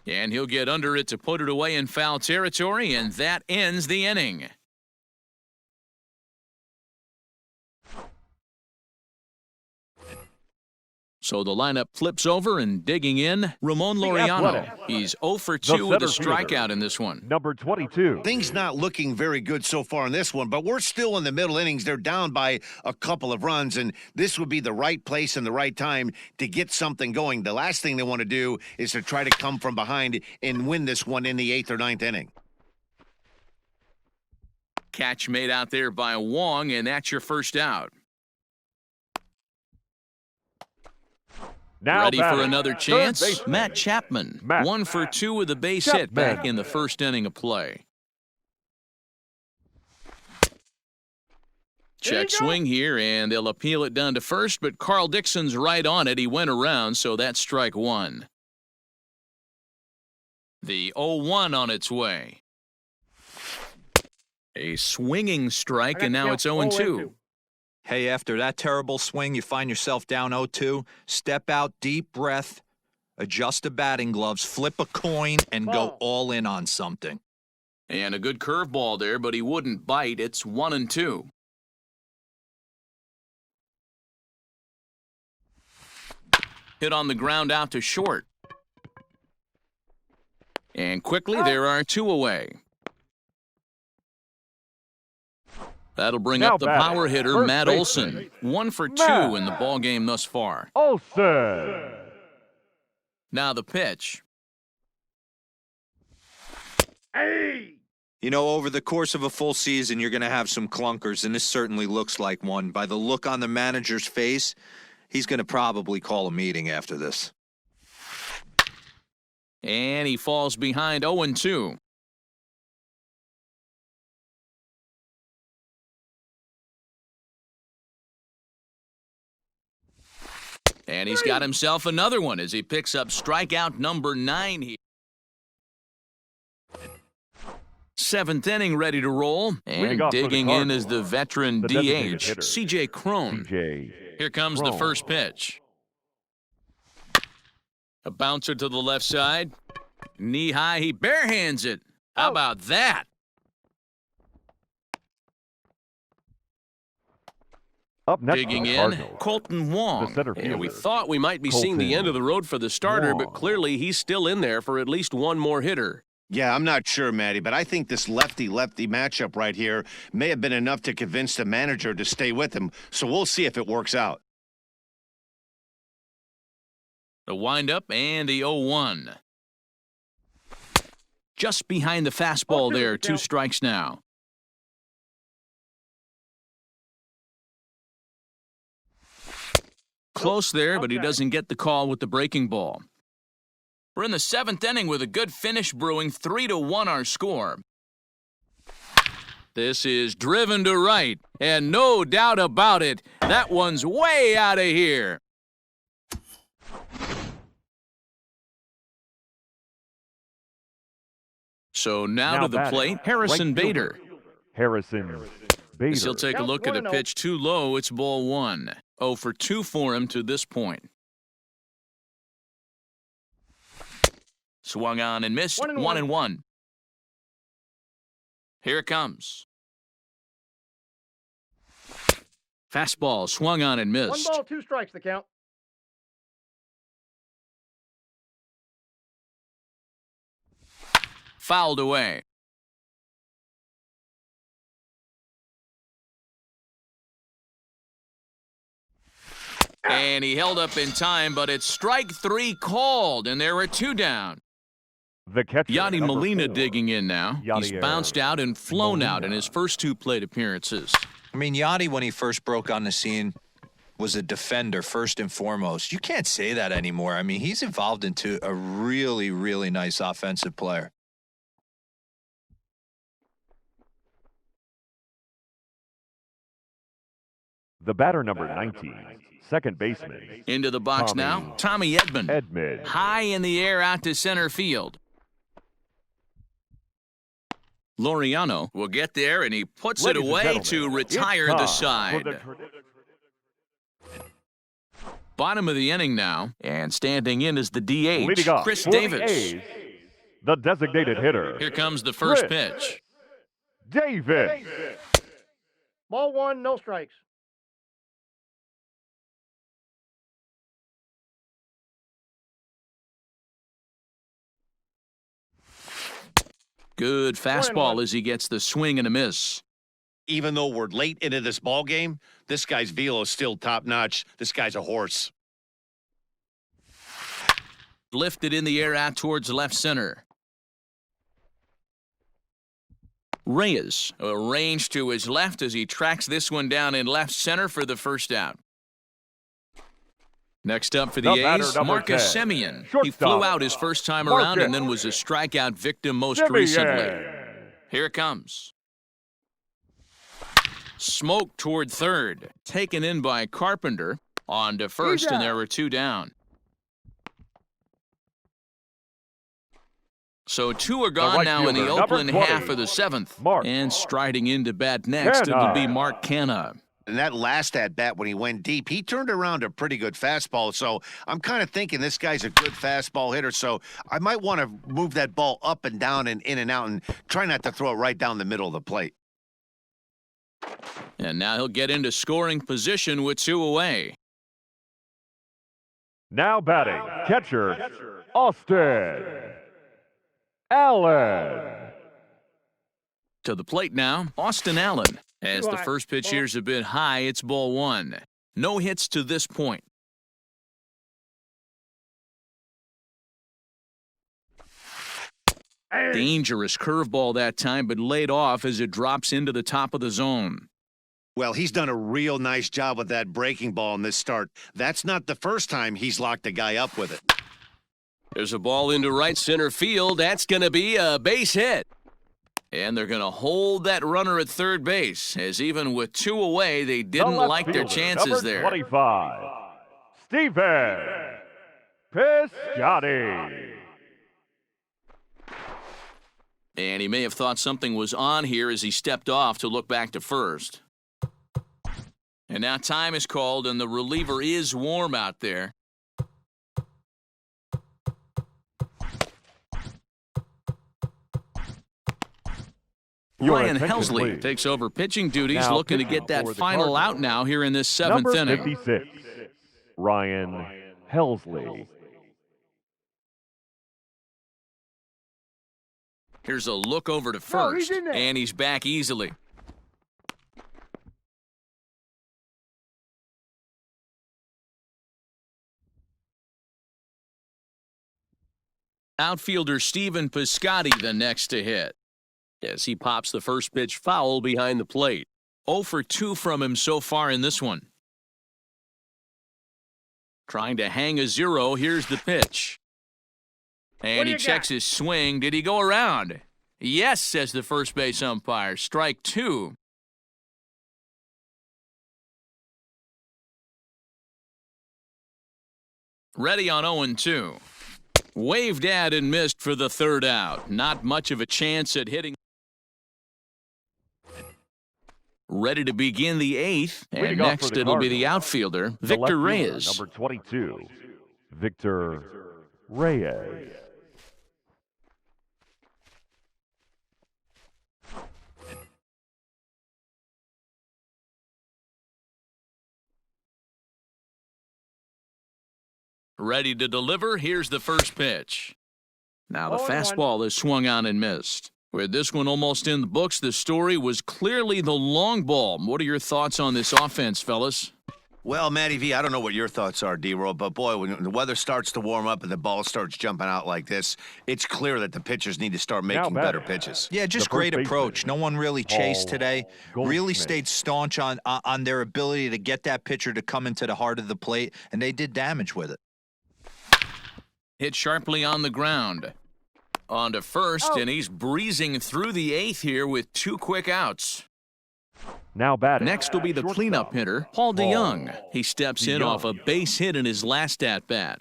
[SPEAKER 1] And he'll get under it to put it away in foul territory, and that ends the inning. So the lineup flips over, and digging in, Ramon Laureano.
[SPEAKER 2] Athletic.
[SPEAKER 1] He's 0 for 2 with a
[SPEAKER 2] center fielder.
[SPEAKER 1] strikeout in this one.
[SPEAKER 2] Number 22.
[SPEAKER 5] Things not looking very good so far in this one, but we're still in the middle innings. They're down by a couple of runs, and this would be the right place and the right time to get something going. The last thing they want to do is to try to come from behind and win this one in the 8th or 9th inning.
[SPEAKER 1] Catch made out there by Wong, and that's your first out.
[SPEAKER 2] Now
[SPEAKER 1] Ready for
[SPEAKER 2] batting,
[SPEAKER 1] another
[SPEAKER 2] third
[SPEAKER 1] chance?
[SPEAKER 2] baseman,
[SPEAKER 1] Matt Chapman.
[SPEAKER 2] Matt
[SPEAKER 1] 1 for 2 with a base hit back
[SPEAKER 2] Chapman.
[SPEAKER 1] in the first inning of play. Check
[SPEAKER 3] you go.
[SPEAKER 1] swing here, and they'll appeal it down to first, but Carl Dixon's right on it. He went around, so that's strike 1. The 0-1 on its way. A swinging strike, and now it's 0-2.
[SPEAKER 4] Hey, after that terrible swing, you find yourself down 0-2, step out, deep breath, adjust the batting gloves, flip a coin, and go
[SPEAKER 3] Ball.
[SPEAKER 4] all in on something.
[SPEAKER 1] And a good curveball there, but he wouldn't bite. It's 1-2. Hit on the ground out to short. And quickly, there are 2 away. That'll bring
[SPEAKER 2] Now
[SPEAKER 1] up the
[SPEAKER 2] batting,
[SPEAKER 1] power hitter,
[SPEAKER 2] first
[SPEAKER 1] Matt
[SPEAKER 2] baseman,
[SPEAKER 1] Olson. 1 for 2
[SPEAKER 2] Matt.
[SPEAKER 1] in the ballgame thus far.
[SPEAKER 2] Olson.
[SPEAKER 1] Now the pitch.
[SPEAKER 3] Hey!
[SPEAKER 4] You know, over the course of a full season, you're going to have some clunkers, and this certainly looks like one. By the look on the manager's face, he's going to probably call a meeting after this.
[SPEAKER 1] And he falls behind 0-2. And he's got himself another one as he picks up strikeout number 9 here. 7th inning ready to roll. And
[SPEAKER 2] Leading off for the
[SPEAKER 1] digging in is
[SPEAKER 2] Cardinals,
[SPEAKER 1] the veteran
[SPEAKER 2] the designated
[SPEAKER 1] DH,
[SPEAKER 2] hitter,
[SPEAKER 1] C.J. Crone.
[SPEAKER 2] CJ.
[SPEAKER 1] Here comes the
[SPEAKER 2] Crone.
[SPEAKER 1] first pitch. A bouncer to the left side. Knee high, he barehands it. How about that?
[SPEAKER 2] Up next
[SPEAKER 1] Digging
[SPEAKER 2] for the
[SPEAKER 1] in,
[SPEAKER 2] Cardinals,
[SPEAKER 1] Colton Wong.
[SPEAKER 2] the center
[SPEAKER 6] And we
[SPEAKER 2] fielder,
[SPEAKER 6] thought we might be seeing the
[SPEAKER 2] Colton
[SPEAKER 6] end of the road for the starter, but
[SPEAKER 2] Wong.
[SPEAKER 6] clearly he's still in there for at least one more hitter.
[SPEAKER 5] Yeah, I'm not sure, Matty, but I think this lefty-lefty matchup right here may have been enough to convince the manager to stay with him. So we'll see if it works out.
[SPEAKER 1] The windup and the 0-1. Just behind the fastball
[SPEAKER 3] 0-2
[SPEAKER 1] there, 2
[SPEAKER 3] count.
[SPEAKER 1] strikes now. Close there, but he
[SPEAKER 3] Okay.
[SPEAKER 1] doesn't get the call with the breaking ball. We're in the 7th inning with a good finish brewing, 3-1 our score. This is driven to right, and no doubt about it, that one's way out of here. So now to the
[SPEAKER 2] batting,
[SPEAKER 1] plate, Harrison
[SPEAKER 2] right fielder,
[SPEAKER 1] Bader.
[SPEAKER 2] Harrison Bader.
[SPEAKER 1] As he'll take a
[SPEAKER 3] Count
[SPEAKER 1] look at a
[SPEAKER 3] 1-0.
[SPEAKER 1] pitch too low. It's ball 1. 0 for 2 for him to this point. Swung on and missed. 1-1. Here it comes. Fastball swung on and
[SPEAKER 3] 1
[SPEAKER 1] missed.
[SPEAKER 3] ball, 2 strikes the count.
[SPEAKER 1] Fouled away. And he held up in time, but it's strike 3 called, and there were 2 down.
[SPEAKER 2] The catcher,
[SPEAKER 1] Yadi
[SPEAKER 2] number
[SPEAKER 1] Molina
[SPEAKER 2] 4.
[SPEAKER 1] digging in now. He's
[SPEAKER 2] Yadier
[SPEAKER 1] bounced out and flown out in
[SPEAKER 2] Molina.
[SPEAKER 1] his first 2 plate appearances.
[SPEAKER 4] I mean, Yachty, when he first broke on the scene, was a defender first and foremost. You can't say that anymore. I mean, he's evolved into a really, really nice offensive player.
[SPEAKER 2] The batter, number 19, second baseman,
[SPEAKER 1] Into the box
[SPEAKER 2] Tommy
[SPEAKER 1] now, Tommy Edman.
[SPEAKER 2] Edmund.
[SPEAKER 1] High in the air out to center field. Laureano will get there, and he puts
[SPEAKER 2] Ladies
[SPEAKER 1] it
[SPEAKER 2] and
[SPEAKER 1] away
[SPEAKER 2] gentlemen,
[SPEAKER 1] to
[SPEAKER 2] it's
[SPEAKER 1] retire
[SPEAKER 2] time
[SPEAKER 1] the
[SPEAKER 2] for
[SPEAKER 1] side.
[SPEAKER 2] the
[SPEAKER 1] Bottom of the inning now, and standing in is the
[SPEAKER 2] leading
[SPEAKER 1] DH,
[SPEAKER 2] off
[SPEAKER 1] Chris
[SPEAKER 2] for the
[SPEAKER 1] Davis.
[SPEAKER 2] A's, the designated hitter,
[SPEAKER 1] Here comes the first
[SPEAKER 2] Chris
[SPEAKER 1] pitch.
[SPEAKER 2] Davis.
[SPEAKER 3] Ball 1, no strikes.
[SPEAKER 1] Good fastball
[SPEAKER 3] 1-1.
[SPEAKER 1] as he gets the swing and a miss.
[SPEAKER 5] Even though we're late into this ball game, this guy's velo is still top-notch. This guy's a horse.
[SPEAKER 1] Lifted in the air out towards left center. Reyes arranged to his left as he tracks this one down in left center for the first out. Next up for the
[SPEAKER 2] The batter,
[SPEAKER 1] A's,
[SPEAKER 2] number
[SPEAKER 1] Marcus
[SPEAKER 2] 10,
[SPEAKER 1] Semien. He
[SPEAKER 2] shortstop,
[SPEAKER 1] flew out his first time around and
[SPEAKER 2] Marcus
[SPEAKER 1] then was a strikeout victim most
[SPEAKER 2] Semien.
[SPEAKER 1] recently. Here it comes. Smoke toward third. Taken in by Carpenter. On to first, and there were 2 down. So 2 are gone
[SPEAKER 2] right
[SPEAKER 1] now in the
[SPEAKER 2] fielder, number
[SPEAKER 1] Oakland
[SPEAKER 2] 20,
[SPEAKER 1] half of the 7th.
[SPEAKER 2] Mark
[SPEAKER 1] And striding in to bat next, it'll be
[SPEAKER 2] Canha.
[SPEAKER 1] Mark Canha.
[SPEAKER 5] And that last at-bat when he went deep, he turned around a pretty good fastball. So I'm kind of thinking this guy's a good fastball hitter. So I might want to move that ball up and down and in and out and try not to throw it right down the middle of the plate.
[SPEAKER 1] And now he'll get into scoring position with 2 away.
[SPEAKER 2] Now batting, catcher, Austin Allen.
[SPEAKER 1] To the plate now, Austin Allen. As the first pitch here's a bit high, it's ball 1. No hits to this point. Dangerous curveball that time, but laid off as it drops into the top of the zone.
[SPEAKER 5] Well, he's done a real nice job with that breaking ball in this start. That's not the first time he's locked a guy up with it.
[SPEAKER 6] There's a ball into right center field. That's going to be a base hit.
[SPEAKER 1] And they're going to hold that runner at third base, as even with 2 away, they didn't like their chances
[SPEAKER 2] number
[SPEAKER 1] there.
[SPEAKER 2] 25, Stephen Piscotty.
[SPEAKER 1] And he may have thought something was on here as he stepped off to look back to first. And now time is called, and the reliever is warm out there. Ryan Helsley takes over pitching duties,
[SPEAKER 2] Now
[SPEAKER 1] looking to get that final out now here in this 7th inning.
[SPEAKER 2] Number 56, Ryan Helsley.
[SPEAKER 1] Here's a look over to first,
[SPEAKER 3] he's in there.
[SPEAKER 1] and he's back easily. Outfielder Stephen Piscotty the next to hit, as he pops the first pitch foul behind the plate. 0 for 2 from him so far in this one. Trying to hang a 0, here's the pitch. And he checks his swing. Did he go around? Yes, says the first base umpire. Strike 2. Ready on 0-2. Waved at and missed for the 3rd out. Not much of a chance at hitting. Ready to begin the 8th. And next it'll be the outfielder, Victor Reyes.
[SPEAKER 2] Number 22, Victor Reyes.
[SPEAKER 1] Ready to deliver. Here's the first pitch. Now the fastball is swung on and missed. With this one almost in the books, the story was clearly the long ball. What are your thoughts on this offense, fellas?
[SPEAKER 5] Well, Matty V, I don't know what your thoughts are, D-Roll, but boy, when the weather starts to warm up and the ball starts jumping out like this, it's clear that the pitchers need to start making better pitches.
[SPEAKER 4] Yeah, just great approach. No one really chased today. Really stayed staunch on their ability to get that pitcher to come into the heart of the plate, and they did damage with it.
[SPEAKER 1] Hit sharply on the ground. On to first, and he's breezing through the 8th here with 2 quick outs.
[SPEAKER 2] Now batting.
[SPEAKER 1] Next will be the cleanup hitter, Paul DeYoung. He steps in off a base hit in his last at-bat.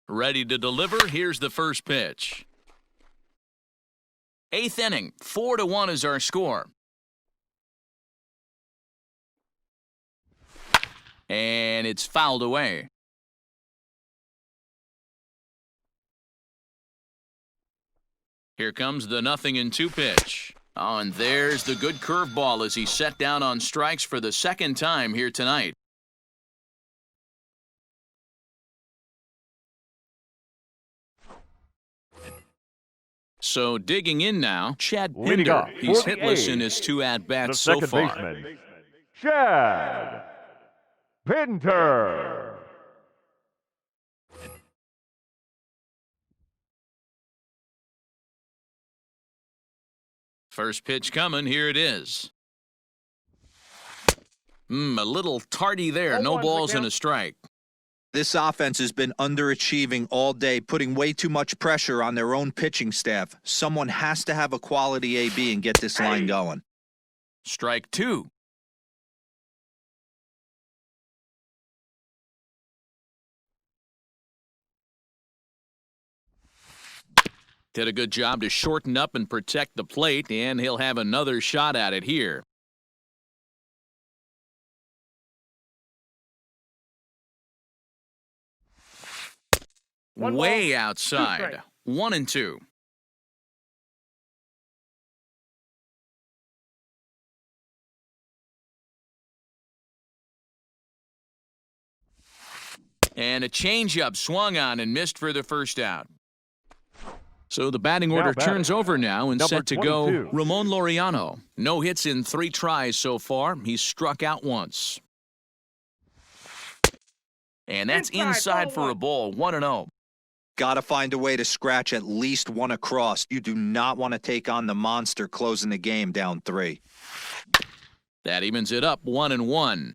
[SPEAKER 1] Ready to deliver, here's the first pitch. 8th inning, 4-1 is our score. And it's fouled away. Here comes the 0-2 pitch. Oh, and there's the good curveball as he's set down on strikes for the 2nd time here tonight. So digging in now, Chad Pinder. He's hitless in his 2 at-bats so far.
[SPEAKER 2] Baseman, Chad Pinder.
[SPEAKER 1] First pitch coming, here it is. A little tardy there, no balls and a strike.
[SPEAKER 4] This offense has been underachieving all day, putting way too much pressure on their own pitching staff. Someone has to have a quality AB and get this line going.
[SPEAKER 1] Strike 2. Did a good job to shorten up and protect the plate, and he'll have another shot at it here.
[SPEAKER 3] One
[SPEAKER 1] way
[SPEAKER 3] ball,
[SPEAKER 1] outside.
[SPEAKER 3] 2 strikes.
[SPEAKER 1] 1-2. And a changeup swung on and missed for the first out. So the batting
[SPEAKER 2] Now
[SPEAKER 1] order
[SPEAKER 2] batting.
[SPEAKER 1] turns over now and
[SPEAKER 2] Number
[SPEAKER 1] set to go
[SPEAKER 2] 22.
[SPEAKER 1] Ramon Laureano. No hits in 3 tries so far. He's struck out once. And that's inside for a ball, 1-0.
[SPEAKER 4] Got to find a way to scratch at least one across. You do not want to take on the monster closing the game down 3.
[SPEAKER 1] That evens it up 1-1.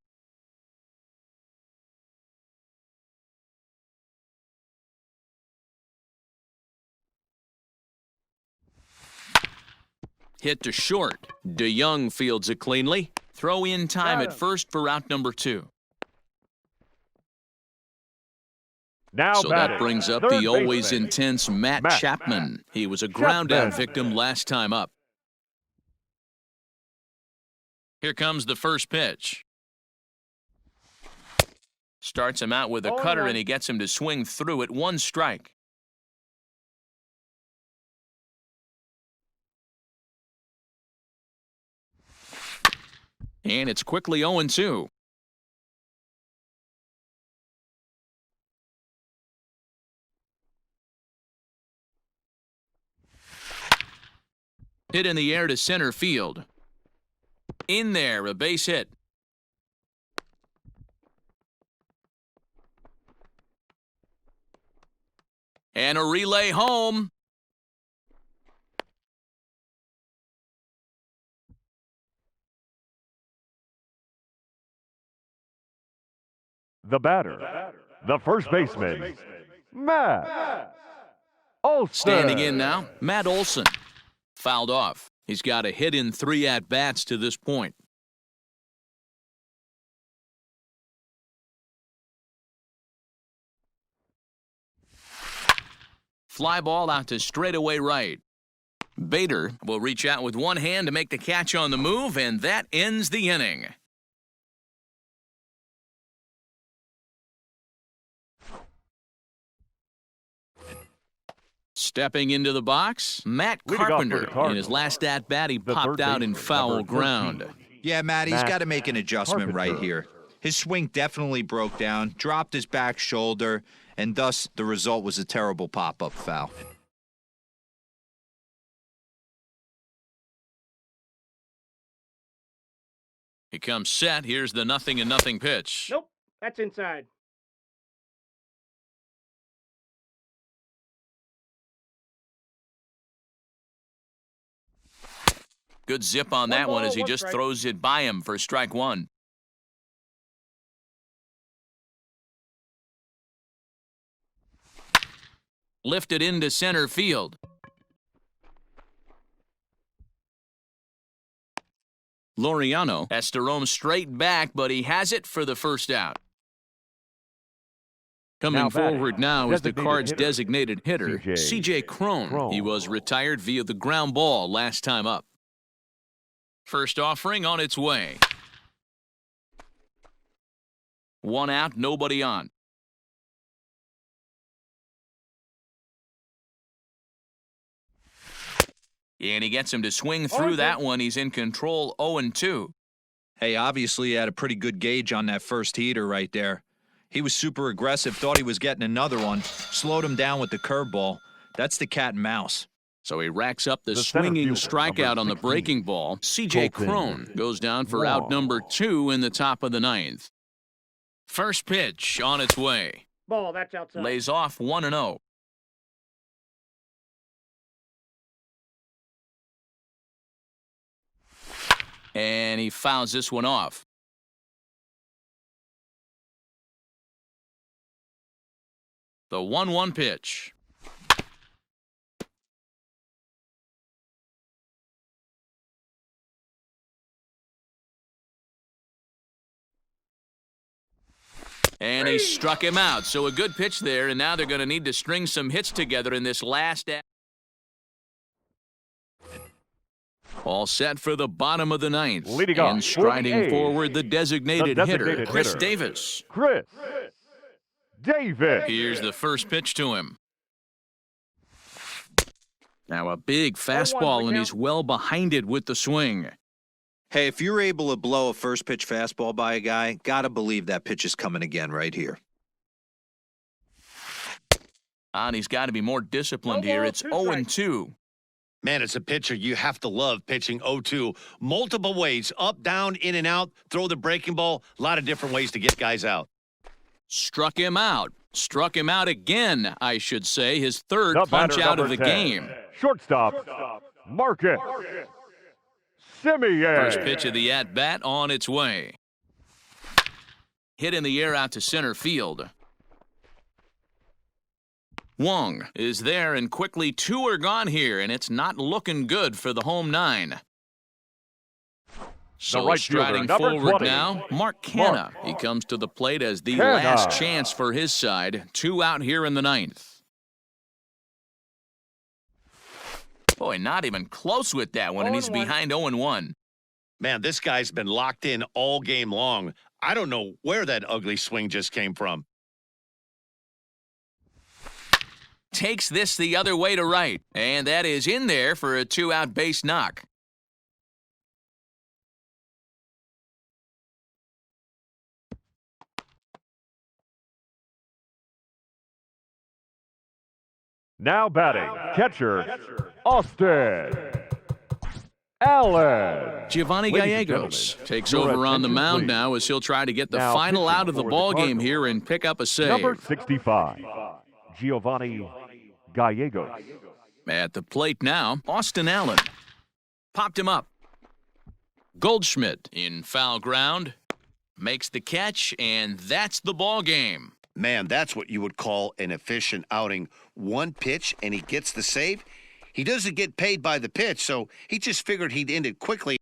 [SPEAKER 1] Hit to short. DeYoung fields it cleanly. Throw in time at first for out number 2.
[SPEAKER 2] Now
[SPEAKER 1] So
[SPEAKER 2] batting.
[SPEAKER 1] that brings up
[SPEAKER 2] Third
[SPEAKER 1] the always
[SPEAKER 2] baseman.
[SPEAKER 1] intense Matt
[SPEAKER 2] Matt
[SPEAKER 1] Chapman. He was a ground out
[SPEAKER 2] Chapman.
[SPEAKER 1] victim last time up. Here comes the first pitch. Starts him out with a
[SPEAKER 3] Ball
[SPEAKER 1] cutter,
[SPEAKER 3] 1.
[SPEAKER 1] and he gets him to swing through it. 1 strike. And it's quickly 0-2. Hit in the air to center field. In there, a base hit. And a relay home.
[SPEAKER 2] The batter. The first baseman. Matt Olson.
[SPEAKER 1] Standing in now, Matt Olson. Fouled off. He's got a hit in 3 at-bats to this point. Fly ball out to straightaway right. Bader will reach out with one hand to make the catch on the move, and that ends the inning. Stepping into the box, Matt
[SPEAKER 2] Leading off for the
[SPEAKER 1] Carpenter. In his
[SPEAKER 2] Cardinals,
[SPEAKER 1] last at-bat, he
[SPEAKER 2] the
[SPEAKER 1] popped
[SPEAKER 2] third
[SPEAKER 1] out in
[SPEAKER 2] baseman,
[SPEAKER 1] foul
[SPEAKER 2] number 13.
[SPEAKER 1] ground.
[SPEAKER 4] Yeah, Matt, he's
[SPEAKER 2] Matt
[SPEAKER 4] got to make an adjustment right
[SPEAKER 2] Carpenter.
[SPEAKER 4] here. His swing definitely broke down, dropped his back shoulder, and thus the result was a terrible pop-up foul.
[SPEAKER 1] He comes set. Here's the 0-0 pitch.
[SPEAKER 3] Nope, that's inside.
[SPEAKER 1] Good zip on
[SPEAKER 3] One
[SPEAKER 1] that one
[SPEAKER 3] ball,
[SPEAKER 1] as he
[SPEAKER 3] 1
[SPEAKER 1] just
[SPEAKER 3] strike.
[SPEAKER 1] throws it by him for strike 1. Lifted into center field. Laureano has to roam straight back, but he has it for the first out. Coming
[SPEAKER 2] Now batting,
[SPEAKER 1] forward now is the
[SPEAKER 2] designated
[SPEAKER 1] Cards'
[SPEAKER 2] hitter,
[SPEAKER 1] designated hitter, C.J. Crone. He was retired via the ground ball last time up. First offering on its way. 1 out, nobody on. And he gets him to swing through
[SPEAKER 3] 0-2.
[SPEAKER 1] that one. He's in control, 0-2.
[SPEAKER 4] Hey, obviously he had a pretty good gauge on that first heater right there. He was super aggressive, thought he was getting another one, slowed him down with the curveball. That's the cat and mouse.
[SPEAKER 1] So he racks up the
[SPEAKER 2] The center
[SPEAKER 1] swinging
[SPEAKER 2] fielder,
[SPEAKER 1] strikeout
[SPEAKER 2] number
[SPEAKER 1] on the
[SPEAKER 2] 16,
[SPEAKER 1] breaking ball. C.J.
[SPEAKER 2] Colton
[SPEAKER 1] Crone goes down for out
[SPEAKER 2] Wong.
[SPEAKER 1] number 2 in the top of the 9th. First pitch on its way.
[SPEAKER 3] Ball, that's outside.
[SPEAKER 1] Lays off 1-0. And he fouls this one off. The 1-1 pitch. And he struck him out. So a good pitch there, and now they're going to need to string some hits together in this last. All set for the bottom of the 9th.
[SPEAKER 2] Leading off,
[SPEAKER 1] and striding
[SPEAKER 2] 48,
[SPEAKER 1] forward, the designated hitter,
[SPEAKER 2] designated
[SPEAKER 1] Chris
[SPEAKER 2] hitter.
[SPEAKER 1] Davis.
[SPEAKER 2] Chris Davis.
[SPEAKER 1] Here's the first pitch to him. Now a big fastball, and he's well behind it with the swing.
[SPEAKER 4] Hey, if you're able to blow a first pitch fastball by a guy, gotta believe that pitch is coming again right here.
[SPEAKER 1] And he's got to be more disciplined here. It's 0-2.
[SPEAKER 5] Man, as a pitcher, you have to love pitching 0-2. Multiple ways, up, down, in and out, throw the breaking ball. A lot of different ways to get guys out.
[SPEAKER 1] Struck him out. Struck him out again, I should say. His third
[SPEAKER 2] The
[SPEAKER 1] punch
[SPEAKER 2] batter,
[SPEAKER 1] out of
[SPEAKER 2] number
[SPEAKER 1] the
[SPEAKER 2] 10.
[SPEAKER 1] game.
[SPEAKER 2] Shortstop, Marcus Semien.
[SPEAKER 1] First pitch of the at-bat on its way. Hit in the air out to center field. Wong is there, and quickly 2 are gone here, and it's not looking good for the home 9. So
[SPEAKER 2] right
[SPEAKER 1] striding
[SPEAKER 2] fielder, number
[SPEAKER 1] forward
[SPEAKER 2] 20.
[SPEAKER 1] now, Mark Canna. He comes to the plate as the
[SPEAKER 2] Canna.
[SPEAKER 1] last chance for his side. 2 out here in the 9th. Boy, not even close with that one, and he's
[SPEAKER 3] 0-1.
[SPEAKER 1] behind 0-1.
[SPEAKER 5] Man, this guy's been locked in all game long. I don't know where that ugly swing just came from.
[SPEAKER 1] Takes this the other way to right, and that is in there for a 2-out base knock.
[SPEAKER 2] Now batting, catcher, Austin Allen.
[SPEAKER 1] Giovanni
[SPEAKER 2] Ladies and
[SPEAKER 1] Gallegos
[SPEAKER 2] gentlemen,
[SPEAKER 1] takes
[SPEAKER 2] your
[SPEAKER 1] over on the
[SPEAKER 2] attention,
[SPEAKER 1] mound
[SPEAKER 2] please.
[SPEAKER 1] now as he'll try to get the
[SPEAKER 2] Now
[SPEAKER 1] final
[SPEAKER 2] pitching
[SPEAKER 1] out of the
[SPEAKER 2] for the
[SPEAKER 1] ball game
[SPEAKER 2] Cardinals,
[SPEAKER 1] here and pick up a save.
[SPEAKER 2] Number 65, Giovanni Gallegos.
[SPEAKER 1] At the plate now, Austin Allen. Popped him up. Goldschmidt in foul ground. Makes the catch, and that's the ball game.
[SPEAKER 5] Man, that's what you would call an efficient outing. One pitch, and he gets the save. He doesn't get paid by the pitch, so he just figured he'd end it quickly.